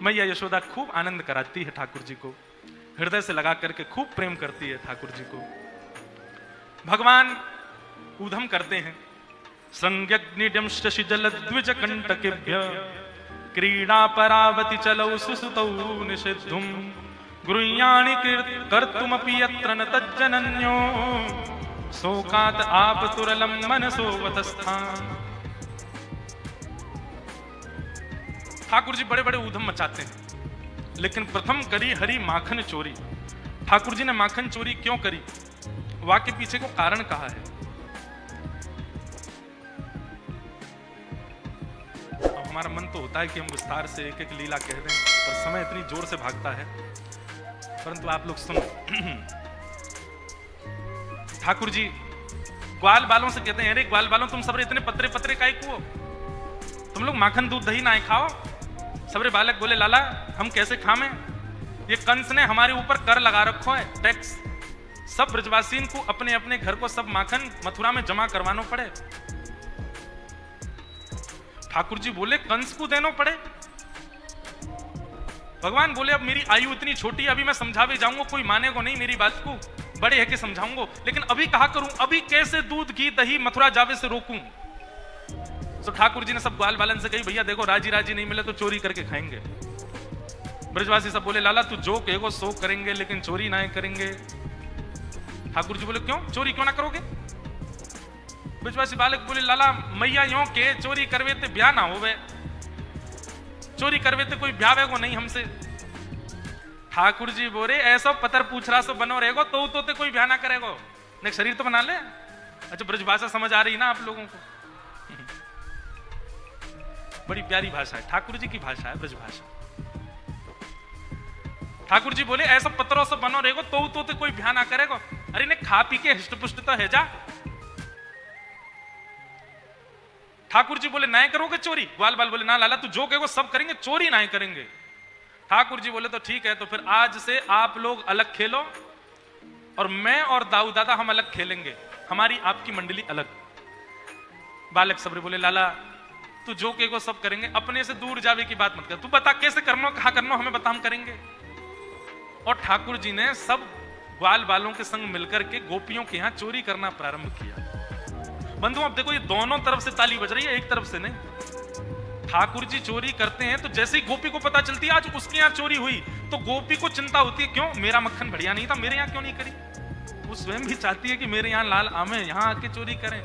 मैया यशोदा खूब आनंद कराती है ठाकुर जी को, हृदय से लगा करके खूब प्रेम करती है ठाकुर जी को। भगवान ऊधम करते हैं, संज्ञग्निड्यं शशि जलद्विज कंटकेभ्य क्रीडा परावति चलौ सुसुतौ निषिद्धुम गृह्याणि कर्तुमपि यत्र न तज्जनन्यो शोकात् आपतुरलं मनसो वतस्थान। ठाकुर जी बड़े बड़े ऊधम मचाते हैं, लेकिन प्रथम करी हरि माखन चोरी। ठाकुर जी ने माखन चोरी क्यों करी, वाक्य पीछे को कारण कहा है। अब हमारा मन तो होता है कि हम विस्तार से एक एक लीला कह दें, पर समय इतनी जोर से भागता है, परंतु आप लोग सुनो। ठाकुर जी ग्वाल बालों से कहते हैं, अरे ग्वाल बालों तुम सबरे इतने पतरे पतरे काहे को, तुम लोग माखन दूध दही ना खाओ। सबरे बालक बोले लाला हम कैसे खामें, ये कंस ने हमारे ऊपर कर लगा रखो है, टैक्स। सब ब्रजवासीन को अपने अपने घर को सब माखन मथुरा में जमा करवाना पड़े। ठाकुर जी बोले कंस को देना पड़े। भगवान बोले अब मेरी आयु इतनी छोटी है, अभी मैं समझावे जाऊंगा कोई मानेगा नहीं मेरी बात को, बड़े है कि समझाऊंगा, लेकिन अभी कहा करूं, अभी कैसे दूध घी दही मथुरा जावे से रोकूं। तो ठाकुर जी ने सब ग्वाल बालन से कही भैया देखो राजी राजी नहीं मिले तो चोरी करके खाएंगे। ब्रजवासी सब बोले लाला तू जो कहेगो सो करेंगे, लेकिन चोरी ना करेंगे। ठाकुर जी बोले क्यों, चोरी क्यों ना करोगे। ब्रजवासी बालक बोले लाला मैया यो के चोरी करवे ते ब्याह ना होवे, चोरी करवे ते कोई ब्याह वेगो नहीं हमसे। ठाकुर जी बोले ऐसा पतर पूछ रहा सो बनो रहेगो तो ते कोई ब्याह ना करेगो, ने शरीर तो बना ले। अच्छा ब्रजभाषा समझ आ रही ना आप लोगों को, बड़ी प्यारी भाषा है, ठाकुर जी की भाषा है ब्रजभाषा। ठाकुर जी बोले ऐसा पत्रों से बनो रहेगो तो ते कोई ब्याह ना करेगो, अरे ने खा पी के हिष्ट पुष्ट तो है जा। ठाकुर जी बोले ना करोगे चोरी, ग्वाल बाल बोले ना लाला तू जो कहेगो सब करेंगे, चोरी ना करेंगे। ठाकुर जी बोले तो ठीक है, तो फिर आज से आप लोग अलग खेलो और मैं और दाऊ दादा हम अलग खेलेंगे, हमारी आपकी मंडली अलग। बालक सबरे बोले लाला तू जो कहेगो सब करेंगे, अपने से दूर जावे की बात मत कर, तू बता कैसे करना कहा करना हमें बता हम करेंगे। और ठाकुर जी ने सब ग्वाल बालों के संग मिलकर के गोपियों के यहां चोरी करना प्रारंभ किया। बंधु अब देखो ये दोनों तरफ से ताली बज रही है, एक तरफ से नहीं। ठाकुर जी चोरी करते हैं तो जैसे ही गोपी को पता चलती है आज उसके यहाँ चोरी हुई, तो गोपी को चिंता होती है क्यों मेरा मक्खन बढ़िया नहीं था, मेरे यहाँ क्यों नहीं करी। वो स्वयं भी चाहती है कि मेरे यहाँ लाल आमे यहाँ आके चोरी करें,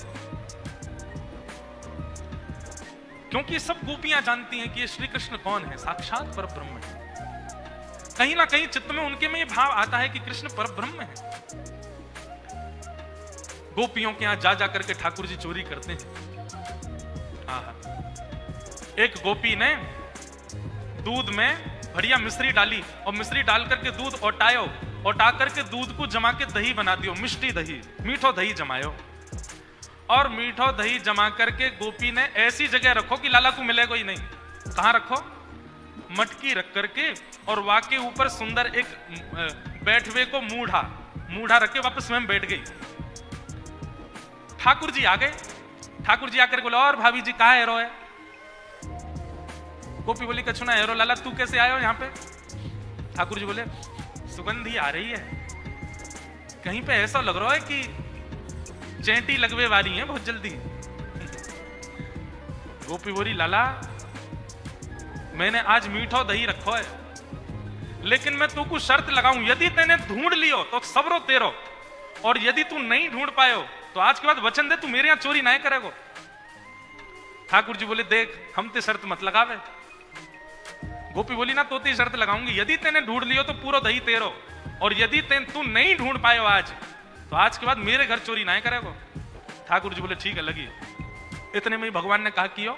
क्योंकि सब गोपियां जानती हैं कि ये श्री कृष्ण कौन है, साक्षात परब्रह्म है। कहीं ना कहीं चित्त में उनके में ये भाव आता है कि कृष्ण परब्रह्म है। गोपियों के यहां जा जा करके ठाकुर जी चोरी करते हैं। एक गोपी ने दूध में बढ़िया मिश्री डाली और मिश्री डाल करके दूध ओटायो, ओटा करके दूध को जमा के दही बना दियो, मिष्टी दही, मीठो दही जमायो। और मीठो दही जमा करके गोपी ने ऐसी जगह रखो कि लाला को मिलेगा ही नहीं। कहां रखो, मटकी रख करके, और वाके ऊपर सुंदर एक बैठवे को मूढ़ा रख के वापस स्वयं बैठ गई। ठाकुर जी आ गए, ठाकुर जी आकर बोले और भाभी जी कहाँ हेरो है। गोपी बोली कछु ना हेरो, लाला तू कैसे आए हो यहाँ पे। ठाकुर जी बोले सुगंधी आ रही है, कहीं पे ऐसा लग रहा है कि चेंटी लगवे वाली है बहुत जल्दी। गोपी बोली लाला मैंने आज मीठो दही रखो है, लेकिन मैं तू को शर्त लगाऊं, यदि तेने ढूंढ लियो तो सबरो तेरो, और यदि तू नहीं ढूंढ पायो तो आज के बाद वचन दे तू मेरे यहां चोरी ना करेगो। ठाकुर जी बोले देख हम ते शर्त मत लगावे। गोपी बोली ना तो शर्त लगाऊंगी, यदि तेने ढूंढ लियो तो पूरा दही तेरो, और यदि तू नहीं ढूंढ पायो आज तो आज के बाद मेरे घर चोरी ना करेगो। ठाकुर जी बोले ठीक है लगी। इतने में ही भगवान ने कहा कियो,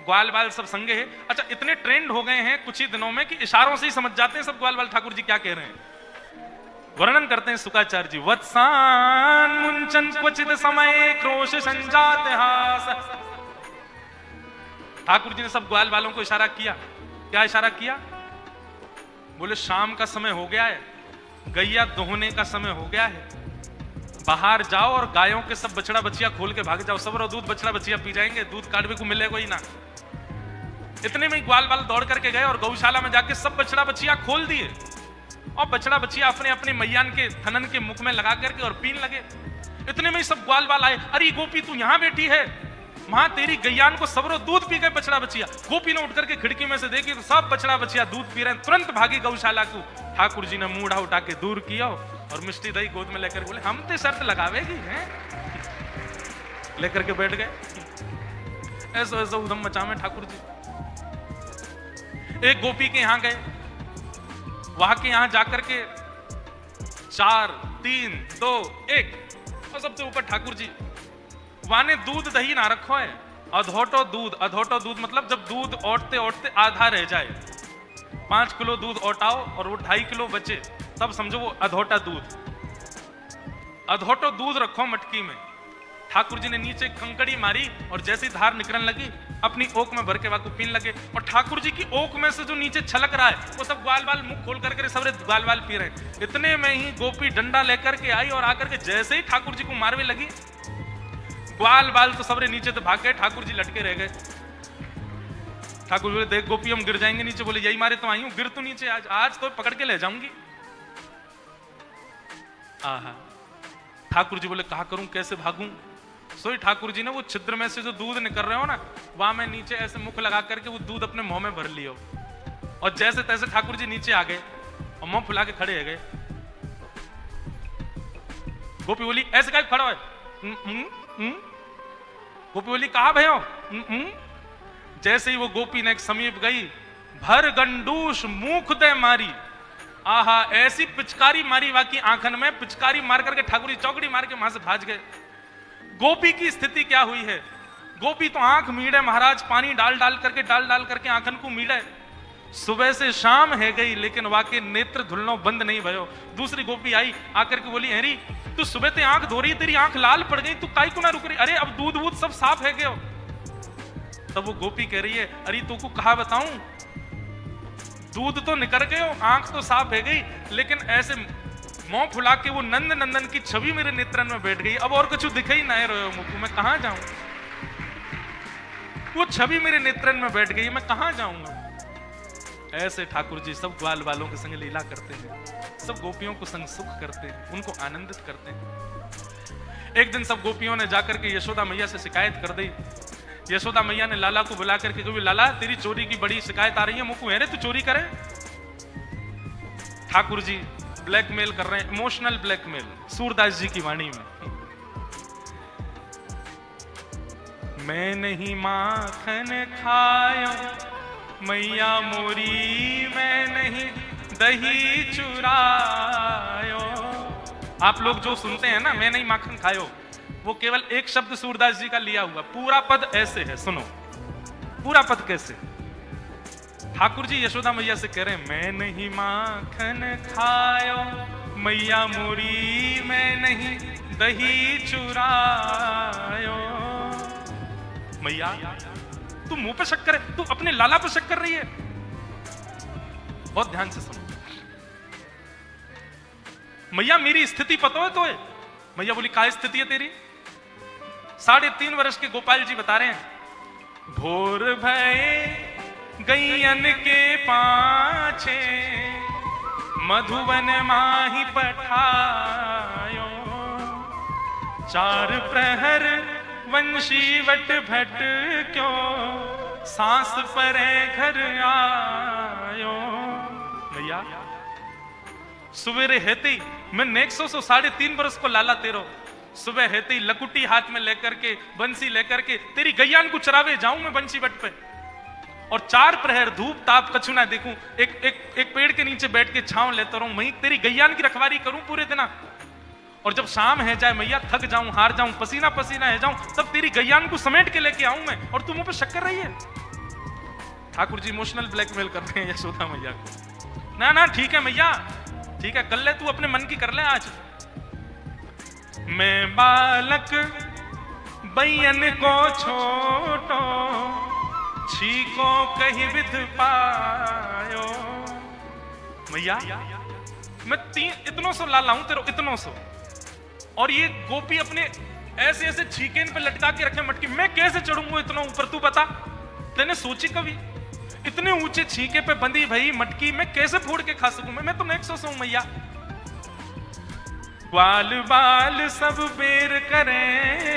ग्वाल बाल सब संगे है। अच्छा इतने ट्रेंड हो गए हैं कुछ ही दिनों में कि इशारों से ही समझ जाते हैं सब ग्वाल बाल ठाकुर जी क्या कह रहे हैं। वर्णन करते हैं सुकाचार्य जी, वत्सान मुंचन क्वचित समय क्रोश संजात हास। ठाकुर जी ने सब ग्वाल बालों को इशारा किया। क्या इशारा किया, बोले शाम का समय हो गया है, गैया दोहने का समय हो गया है, बाहर जाओ और गायों के सब बछड़ा बछिया खोल के भाग जाओ, सब दूध बछड़ा बछिया पी जाएंगे, दूध काटवे को मिलेगा ही ना। इतने में ही ग्वाल बाल दौड़ करके गए और गौशाला में जाके सब बछड़ा बछिया खोल दिए और बछड़ा बछिया अपने अपने मैयान के थनन के मुख में लगा करके और पीन लगे। इतने में ही सब ग्वाल बाल आए, अरे गोपी तू यहां बैठी है, मां तेरी गैयान को सबरो दूध पी गए बछड़ा बछिया। गोपी ने उठ करके खिड़की में से देखी तो सब बछड़ा बछिया दूध पी रहे हैं। तुरंत भागी गौशाला को। ठाकुर जी ने मुंह उठा के दूर किया और मिष्टी दही गोद में लेकर बोले हम तो शर्त लगावेगी हैं, लेकर के बैठ गए। ऐसा ऐसा उधम मचा में ठाकुर जी। एक गोपी के यहां गए, वहां के यहां जाकर के 4 3 2 1 और सबसे ऊपर ठाकुर जी। वहां ने दूध दही ना रखो है, अधोटो दूध। अधोटो दूध मतलब जब दूध ओटते ओटते आधा रह जाए, 5 किलो दूध ओटाओ और वो 2.5 किलो बचे, तब समझो वो अधोटा दूध। अधोटो दूध रखो मटकी में। ठाकुर जी ने नीचे कंकड़ी मारी और जैसी धार निकलने लगी अपनी ओक में भर के वाको पीने लगे। और ठाकुर जी की ओक में से जो नीचे छलक रहा है वो सब ग्वाल बाल मुंह खोल करके सब ग्वाल बाल पी रहे हैं। इतने में ही गोपी डंडा लेकर के आई और आकर के जैसे ही ठाकुर जी को मारने लगी, ग्वाल बाल तो सबरे नीचे तो भाग गए, ठाकुर जी लटके रह गए। ठाकुर बोले देख गोपी हम गिर जाएंगे नीचे। बोले यही मारे तो आई हूं, गिर तो नीचे आज तो पकड़ के ले जाऊंगी। आहा। ठाकुर जी बोले कहा करूं, कैसे भागूं। सोई ठाकुर जी ने वो छिद्र में से जो दूध निकल रहे हो ना, वहां में नीचे ऐसे मुख लगा करके वो दूध अपने मुंह में भर लियो और जैसे तैसे ठाकुर जी नीचे आ गए और मुंह फुला के खड़े हो गए। गोपी बोली ऐसे क्या खड़ा है। गोपी बोली कहा भयो। जैसे ही वो गोपी ने एक समीप गई, भर गंडूस मुख दे मारी। आहा, ऐसी पिचकारी मारी वाकी आंखन में, पिचकारी मार करके ठाकुर जी चौकड़ी मार के वहां से भाज गए। गोपी की स्थिति क्या हुई है। गोपी तो आंख मीड़े महाराज, पानी डाल डाल करके आंखन को मीड़े। सुबह से शाम है गई लेकिन वाके नेत्र धुलनो बंद नहीं भयो। दूसरी गोपी आई आकर के बोली हेरी तू सुबह ते आंख धो रही, तेरी आंख लाल पड़ गई, तू काई को ना रुक रही। अरे अब दूध वूध सब साफ है गयो। तब वो गोपी कह रही है अरे तू को कहा बताऊं, दूध तो निकल गयो, आंख तो साफ है गई, लेकिन ऐसे मुंह फुला के वो नंद नंदन की छवि मेरे नेत्रन में बैठ गई। अब और कुछ दिखे ही नहीं रहे मुख, मैं कहां जाऊं। वो छवि मेरे नेत्रन में बैठ गई, मैं कहां जाऊंगा। ऐसे ठाकुर जी सब ग्वाल वालों के संग लीला करते हैं, सब गोपियों को संग सुख करते हैं, उनको आनंदित करते हैं। एक दिन सब गोपियों ने जाकर के यशोदा मैया से शिकायत कर दी। यशोदा मैया ने लाला को बुला करके कहा लाला तेरी चोरी की बड़ी शिकायत आ रही है, मुझको है तू चोरी करे। ठाकुर जी ब्लैकमेल कर रहे हैं, इमोशनल ब्लैकमेल, सूरदास जी की वाणी में। मैं नहीं माखन खायो मैया मोरी, मैं नहीं दही चुरायो। आप लोग जो सुनते हैं ना मैं नहीं माखन खायो, वो केवल एक शब्द सूरदास जी का लिया हुआ, पूरा पद ऐसे है, सुनो पूरा पद कैसे। ठाकुर जी यशोदा मैया से कह रहे हैं मैं नहीं माखन खायो मैया मोरी, मैं नहीं दही चुरायो। मैया तू मुंह पे शक करे, तू अपने लाला पे शक कर रही है। बहुत ध्यान से सुनो। मैया मेरी स्थिति पता है तो है। मैया बोली क्या स्थिति है तेरी। 3.5 वर्ष के गोपाल जी बता रहे हैं भोर भये गैयन के पाछे मधुवन माही पठायो, 4 प्रहर वंशी वट भट क्यों सांस परे घर आयो। भैया सुबेरे हेती मैं नेक्सो 3.5 वर्ष को लाला तेरो, सुबह हेती लकुटी हाथ में लेकर के बंसी लेकर के तेरी गैयान को चरावे जाऊं मैं बंसी वट पे, और 4 प्रहर धूप ताप कछु ना देखूं, एक पेड़ के नीचे बैठ के छांव लेता रहूं, वहीं तेरी गैयान की रखवारी करूं पूरे दिन। और जब शाम है जाए मैया थक जाऊं, हार जाऊं, पसीना पसीना है जाऊं, तब तेरी गैयान को समेट के लेके आऊं मैं, और तू मुंह पे शक कर रही है। ठाकुर जी इमोशनल ब्लैकमेल कर रहे हैं यशोदा मैया को। ना ना ठीक है मैया, ठीक है कर ले, तू अपने मन की कर ले आज। मैं बालक बैयन को छोटो छीको कहीं विध पायो। मैया मैं इतनों सो लाला हूं तेरो, इतनों सो, और ये गोपी अपने ऐसे ऐसे छीके पे लटका के रखे मटकी, मैं कैसे चढ़ूंगा इतना ऊपर, तू बता। तेने सोची कभी इतने ऊंचे छीके पे बंधी भई मटकी मैं कैसे फोड़ के खा सकूं? मैं तो नेक्सो हूं मैया। ग्वाल बाल सब बेर करे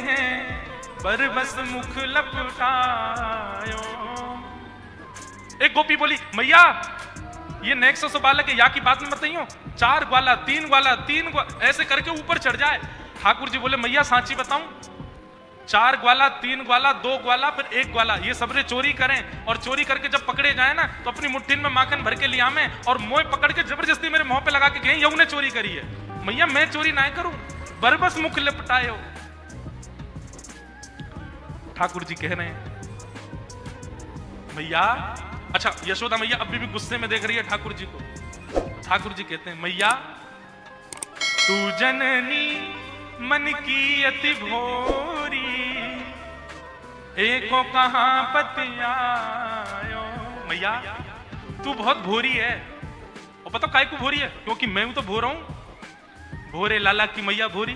हैं, पर बस मुख लपटायो। एक गोपी बोली, मैया ये नेक्सो बालक है, या की बात में बताइयो, 4 ग्वाला 3 ग्वाला 3 ग्वाला ऐसे करके ऊपर चढ़ जाए। ठाकुर जी बोले, मैया सांची बताऊं, 4 ग्वाला 3 ग्वाला 2 ग्वाला फिर 1 ग्वाला, ये सबरे चोरी करें और चोरी करके जब पकड़े जाए ना तो अपनी मुट्ठी में माखन भर के लिया में और मोह पकड़ के जबरदस्ती मेरे मुंह पे लगा के कहें यऊ ने चोरी करी है। मैया मैं चोरी ना करूं, बरबस मुख लिपटाए हो। ठाकुर जी कह रहे हैं मैया, अच्छा यशोदा मैया अभी भी गुस्से में देख रही है ठाकुर जी को। ठाकुर जी कहते हैं, मैया तू जननी मन की अति भोरी, एको कहां बतियायो। मैया तू बहुत भोरी है, और पता काय को भोरी है? क्योंकि मैं तो भोरा हूं, भोरे लाला की मैया भोरी।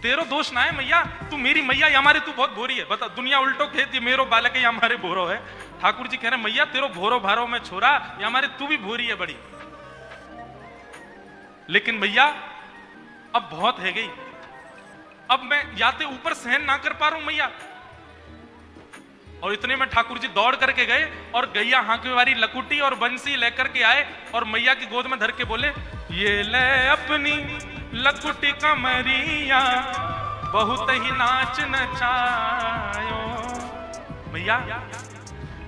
तेरो दोष ना है मैया, तू मेरी मैया या हमारे तू बहुत भोरी है। बता दुनिया उल्टो कहती मेरो बालक है या हमारे भोरो है। ठाकुर जी कह रहे मैया तेरो भोरो भारो में छोरा या हमारे तू भी भोरी है बड़ी। लेकिन मैया अब बहुत है गई, अब मैं याते ऊपर सहन ना कर पा रहा हूं मैया। और इतने में ठाकुर जी दौड़ करके गए और गैया हांके वाली लकुटी और बंसी लेकर के आए और मैया की गोद में धर के बोले, ये ले अपनी लकुटी कमरिया बहुत ही नाच नचायो। मैया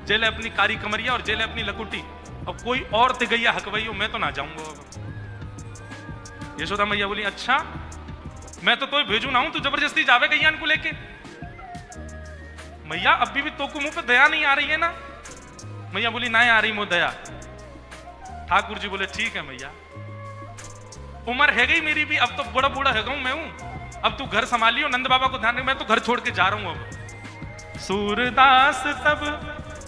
जेले अपनी कारी कमरिया और जेले अपनी लकुटी, अब कोई और ते गैया हकवैयो, मैं तो ना जाऊंगा। यशोदा मैया बोली, अच्छा मैं तो भेजू ना हूं, तू जबरदस्ती जावे गैया को लेके। मैया अभी भी तो को मुंह पे दया नहीं आ रही है ना? मैया बोली, ना आ रही मुंह दया। ठाकुर जी बोले, ठीक है मैया, उम्र है गई मेरी भी, अब तो बड़ा बूढ़ा है मैं हूं, अब तू घर संभालियो, नंद बाबा को ध्यान, मैं तो घर छोड़ के जा रहा हूं अब। सूरदास तब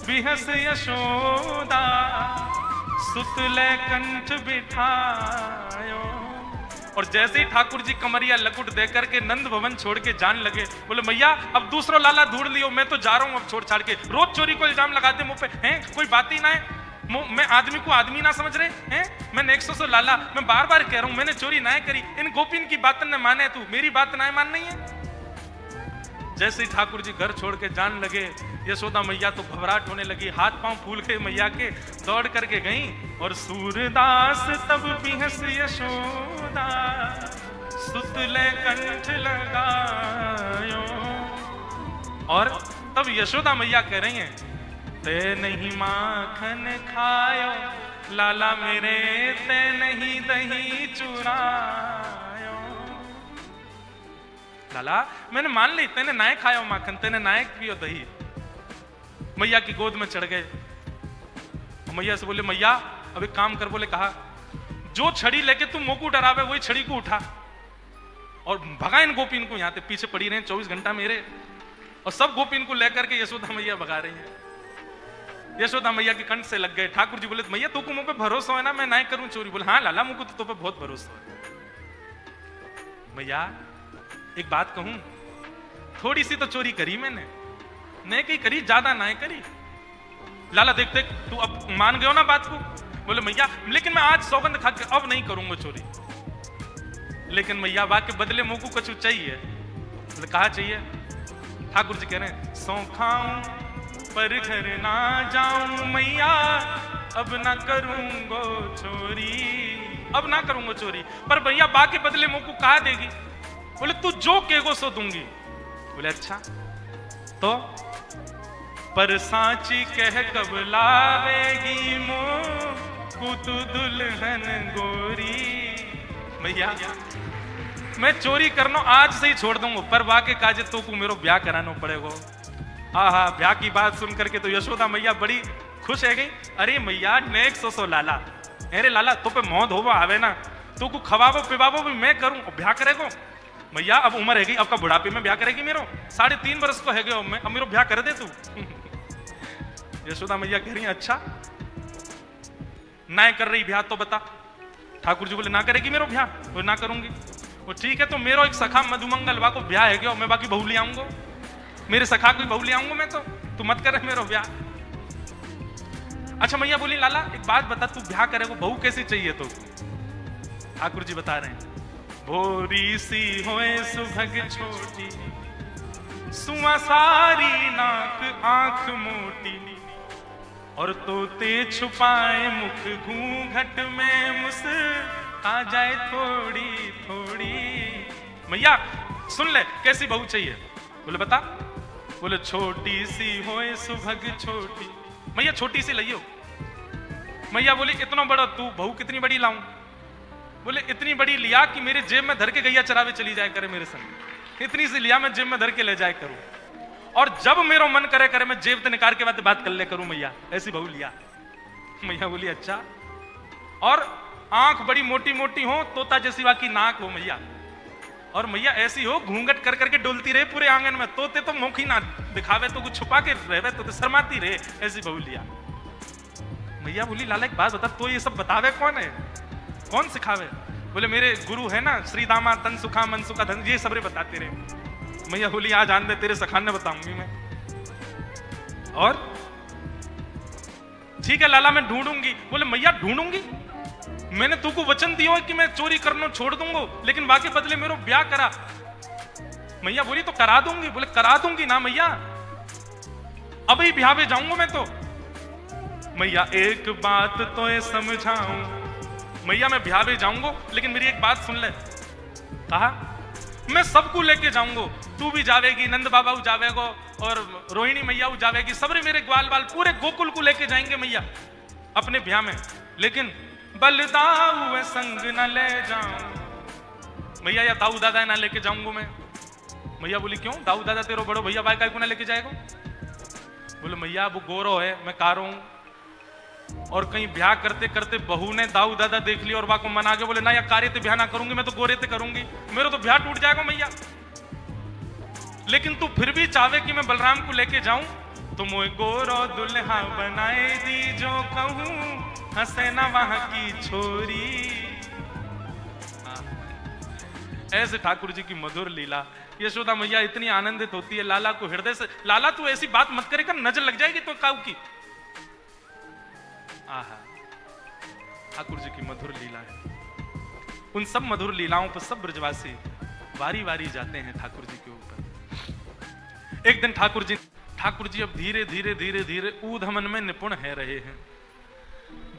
बिहस यशोदा, सुतले कंठ बिठायो। और जैसे ही ठाकुर जी कमरिया लकुट दे करके नंद भवन छोड़ के जान लगे, बोले मैया अब दूसरा लाला ढूंढ लियो, मैं तो जा रहा हूं अब छोड़ छाड़ के। रोज चोरी को इल्जाम लगाते मुंह पे, हैं कोई बात ही ना है, मैं आदमी को आदमी ना समझ रहे हैं? मैं 100 लाला, मैं बार बार कह रहा हूं मैंने चोरी ना करी, इन गोपिन की बात न माने, तू मेरी बात ना मान नहीं है। जैसे ही ठाकुर जी घर छोड़ के जान लगे, यशोदा मैया तो घबराहट होने लगी, हाथ पांव फूल के मैया के दौड़ करके गई। और सूरदास तब बिहस यशोदा, सुतले कंठ लगायो। और तब यशोदा मैया कह रही हैं, ते नहीं माखन खायो लाला मेरे, ते नहीं दही चुरायो। लाला मैंने मान ली, तेने नाय खायो माखन, तेने नाय पियो दही। मैया की गोद में चढ़ गए, मैया से बोले, मैया अब एक काम कर। बोले, कहा जो छड़ी लेके तुम मोकू डरावे वही छड़ी को उठा और भगा इन गोपिन को, यहाँ पीछे पड़ी रहे 24 घंटा मेरे, और सब गोपिन को लेकर के यशोदा मैया भगा रही है। यशोदा मैया के कंठ से लग गए। ठाकुर जी बोले, मैया तो मुझ पे भरोसा है ना, मैं ना करूं चोरी? बोले, हाँ लाला मुझको तो पे बहुत भरोसा है। मैया एक बात कहूं, थोड़ी सी तो चोरी करी मैंने, नहीं कहीं करी, ज्यादा ना करी। लाला देख देख तू अब मान गयो ना बात को? बोले, मैया लेकिन मैं आज सौगंध खा के अब नहीं करूंगा चोरी। लेकिन मैया बात के बदले मुंह को कुछ चाहिए। बोले, कहा चाहिए? ठाकुर जी कह रहे हैं, सौ खाऊं पर घर ना जाऊं मैया, अब ना करूंगो चोरी, अब ना करूंगो चोरी। पर भैया बा के बदले मुंह को कहा देगी? बोले, तू जो कहेगो सो दूंगी। बोले, अच्छा तो? पर सांची कह कब लावेगी मुझको तू दुल्हन गोरी। भैया मैं चोरी करना आज से ही छोड़ दूंगा, पर वाके काजे तो को मेरो ब्याह कराना पड़ेगा। हाँ ब्याह की बात सुन करके तो यशोदा मैया बड़ी खुश है गई। अरे मैया नेक्स्ट 100 लाला, अरे लाला तो पे मौत होवा आवे ना, तो को खवाबो पिवाबो भी मैं करूं, ब्याह करेगो? मैया अब उम्र है गई, अब का बुढ़ापे में ब्याह करेगी मेरो? 3.5 बरस को है गए अब मेरो ब्याह कर दे तू। यशोदा मैया कह रही है, अच्छा ना कर रही ब्याह तो बता। ठाकुर जी बोले, ना करेगी मेरो ब्याह? वो ना करूंगी। वो ठीक है, तो मेरो एक सखा मधुमंगल वा को ब्याह है गया, मैं बाकी बहू ले आऊंगा, मेरे सखा को बहू ले आऊंगा मैं, तो तू मत करे मेरो ब्याह। अच्छा मैया बोली लाला एक बात बता, तू ब्याह करे को बहू कैसी चाहिए तो? ठाकुर जी बता रहे हैं, भोरी सी होए सुभग छोटी, सुआ सारी नाक आंख मोटी, और तोते छुपाए मुख घूंघट में मुस आ जाए थोड़ी थोड़ी। मैया सुन ले कैसी बहू चाहिए? बोले बता। बोले छोटी सी होए सुभग छोटी। मैया छोटी सी लियो। मैया बोली इतना बड़ा तू बहू कितनी बड़ी लाऊं? बोले इतनी बड़ी लिया कि मेरे जेब में धर के गैया चरावे चली जाए करे मेरे संग। इतनी सी लिया मैं जेब में धर के ले जाए करूं, और जब मेरा मन करे करे मैं जेब से निकाल के बात कर ले करूं मैया, ऐसी बहू लिया। मैया बोली अच्छा, और आंख बड़ी मोटी मोटी हो, तोता जैसी बाकी नाक हो मैया, और मैया ऐसी हो घूंघट कर करके डोलती रहे पूरे आंगन में, तोते तो मुख ही ना दिखावे तो कुछ छुपा के रहे तो शर्माती रहे, ऐसी बहू लिया। मैया बोली लाला एक बात बता, तो ये सब बतावे कौन है, कौन सिखावे? बोले मेरे गुरु है ना श्री दामा तन सुखा मन सुखा धन, ये सबरे बताते रहे। मैया बोली आज आन दे तेरे सखाने बताऊंगी मैं। और ठीक है लाला मैं ढूंढूंगी। बोले मैया ढूंढूंगी, मैंने तुमको वचन दिया कि मैं चोरी करना छोड़ दूंगा, लेकिन बाकी बदले मेरे ब्याह करा। मैया बोली तो करा दूंगी। बोले करा दूंगी ना मैया, अभी ब्याह पे जाऊंगा मैं तो। मैया एक बात तो ये समझाऊं, मैया मैं ब्याह पे जाऊंगा लेकिन मेरी एक बात सुन ले। कहा मैं सबको लेके जाऊंगा, तू भी जावेगी, नंद बाबा जावेगो, और रोहिणी मैया जावेगी, सबरे मेरे ग्वाल बाल पूरे गोकुल को लेके जाएंगे मैया अपने ब्याह में, लेकिन बलदाऊ संग न ले जाऊं मैया, या दाऊ दादा ना लेके जाऊंगा मैं। मैया बोली क्यों? दाऊ दादा तेरो बड़ो भैया भाई को ना लेके जाएगा? बोले मैया वो गोरो है, मैं कारो हूं, और कहीं ब्याह करते करते बहू ने दाऊ दादा देख लिया और वाको मना के बोले ना या कार्य ते ब्याह ना करूंगी, मैं तो गोरे ते करूंगी, मेरा तो ब्याह टूट जाएगा मैया। लेकिन तू फिर भी चाहे कि मैं बलराम को लेके जाऊं, तो मोए गोरो दुल्हा बनाए दी जो कहूं, हंसे ना वहां की छोरी। ऐसे ठाकुर जी की मधुर लीला। यशोदा मैया इतनी आनंदित होती है लाला को हृदय से, लाला तू ऐसी बात मत करेगा, नजर लग जाएगी तो काऊ की। आहा, ठाकुर जी की मधुर लीला है। उन सब मधुर लीलाओं पर सब ब्रजवासी वारी वारी जाते हैं ठाकुर जी के ऊपर। एक दिन ठाकुर जी अब धीरे धीरे धीरे धीरे ऊधमन में निपुण है रहे हैं।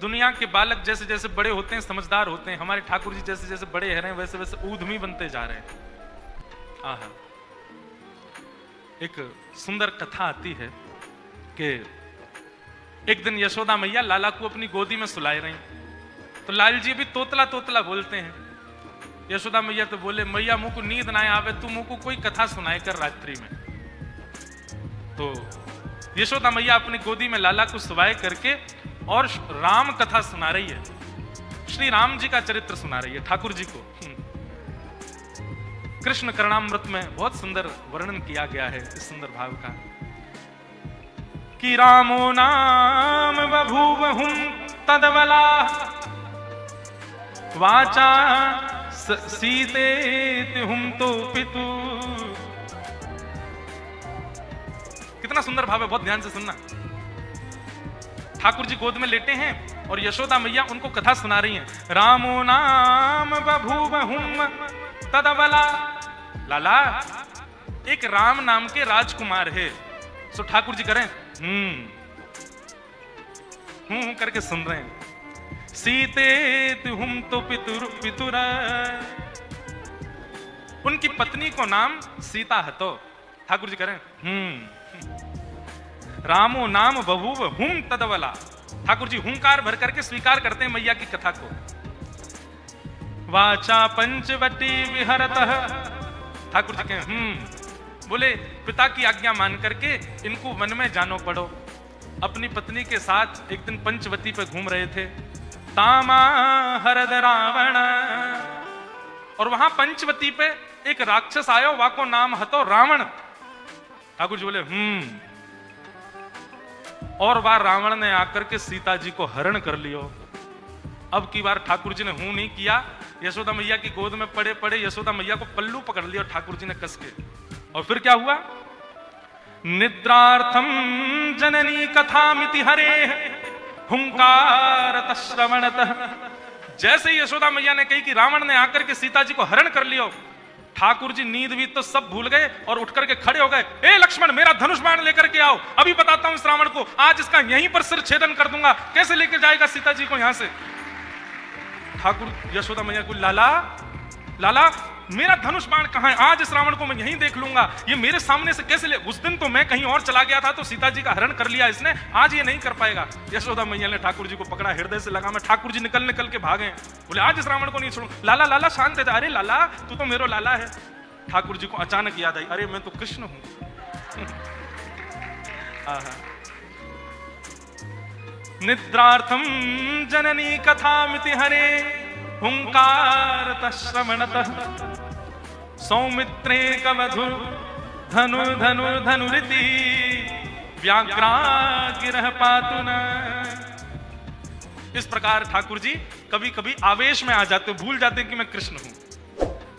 दुनिया के बालक जैसे जैसे बड़े होते हैं, समझदार होते हैं, हमारे ठाकुर जी जैसे जैसे बड़े हैं वैसे वैसे ऊधमी बनते जा रहे हैं। आहा, एक सुंदर कथा आती है कि एक दिन यशोदा मैया लाला को अपनी गोदी में सुलाए रही, तो लाल जी भी तोतला तोतला बोलते हैं। यशोदा मैया तो बोले मैया मुझको नींद ना आवे, तू मुझको कोई कथा सुनाए कर रात्रि में। तो यशोदा मैया अपनी गोदी में लाला को सुलाए करके और राम कथा सुना रही है, श्री राम जी का चरित्र सुना रही है ठाकुर जी को। कृष्ण करणामृत में बहुत सुंदर वर्णन किया गया है इस सुंदर भाव का कि रामो नाम बभूव हुम तदवला वाचा सीते हुम तो पितु। कितना सुंदर भाव है, बहुत ध्यान से सुनना। ठाकुर जी गोद में लेटे हैं और यशोदा मैया उनको कथा सुना रही हैं। रामो नाम बभूव हुम तदवला, लाला एक राम नाम के राजकुमार है। सो ठाकुर जी करें करके सुन रहे हैं। सीते तुम तो पितुर, उनकी पत्नी को नाम सीता है। तो ठाकुर जी करें रामो नाम बभूव हुम तदवला। ठाकुर जी हुंकार भर करके स्वीकार करते हैं मैया की कथा को। वाचा पंचवटी विहरतः, ठाकुर जी कहें बोले पिता की आज्ञा मान करके इनको वन में जानो पड़ो। अपनी पत्नी के साथ एक दिन पंचवती पे घूम रहे थे। तामा हरद रावण, और वहां पंचवती पे एक राक्षस आयो, वाको नाम हतो रावण। ठाकुर जी बोले और वह रावण ने आकर के सीता जी को हरण कर लियो। अब की बार ठाकुर जी ने हूं नहीं किया, यशोदा मैया की गोद में पड़े पड़े यशोदा मैया को पल्लू पकड़ लिया ठाकुर जी ने कस के। और फिर क्या हुआ? निद्रार्थम जननी कथा मिति हरे हुंकारत श्रवणतः। जैसे ही यशोदा मैया ने कही कि रावण ने आकर के सीता जी को हरण कर लियो, ठाकुर जी नींद भी तो सब भूल गए और उठ करके खड़े हो गए। ए लक्ष्मण, मेरा धनुष बाण लेकर के आओ, अभी बताता हूं इस रावण को, आज इसका यहीं पर सिर छेदन कर दूंगा। कैसे लेकर जाएगा सीता जी को यहां से? ठाकुर यशोदा मैया को, लाला लाला मेरा धनुष बाण कहां है? आज इस रावण को मैं यहीं देख लूंगा, ये मेरे सामने से कैसे ले? उस दिन तो मैं कहीं और चला गया था तो सीता जी का हरण कर लिया इसने, आज ये नहीं कर पाएगा। यशोदा मैया ने ठाकुर जी को पकड़ा, हृदय से लगा में। ठाकुर जी निकल निकल के भागे, बोले आज इस रावण को नहीं छोड़ूं। लाला लाला शांत है। अरे लाला, तू तो मेरो लाला है। ठाकुर जी को अचानक याद आई, अरे मैं तो कृष्ण हूं। निद्रार्थम जननी कथामिति हरे हुंकारतः श्रवणतः सौमित्रे कवधु धनु धनु धनुरिति व्याघ्रागिरः पातु न। इस प्रकार ठाकुर जी कभी कभी आवेश में आ जाते, भूल जाते कि मैं कृष्ण हूं।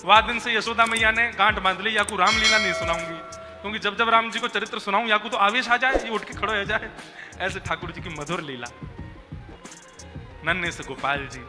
वह दिन से यशोदा मैया ने गांठ बांध ली, याकू रामलीला नहीं सुनाऊंगी, क्योंकि जब जब राम जी को चरित्र सुनाऊं याकू तो आवेश आ जाए, ये उठ के खड़े हो जाए। ऐसे ठाकुर जी की मधुर लीला। नन्हे से गोपाल जी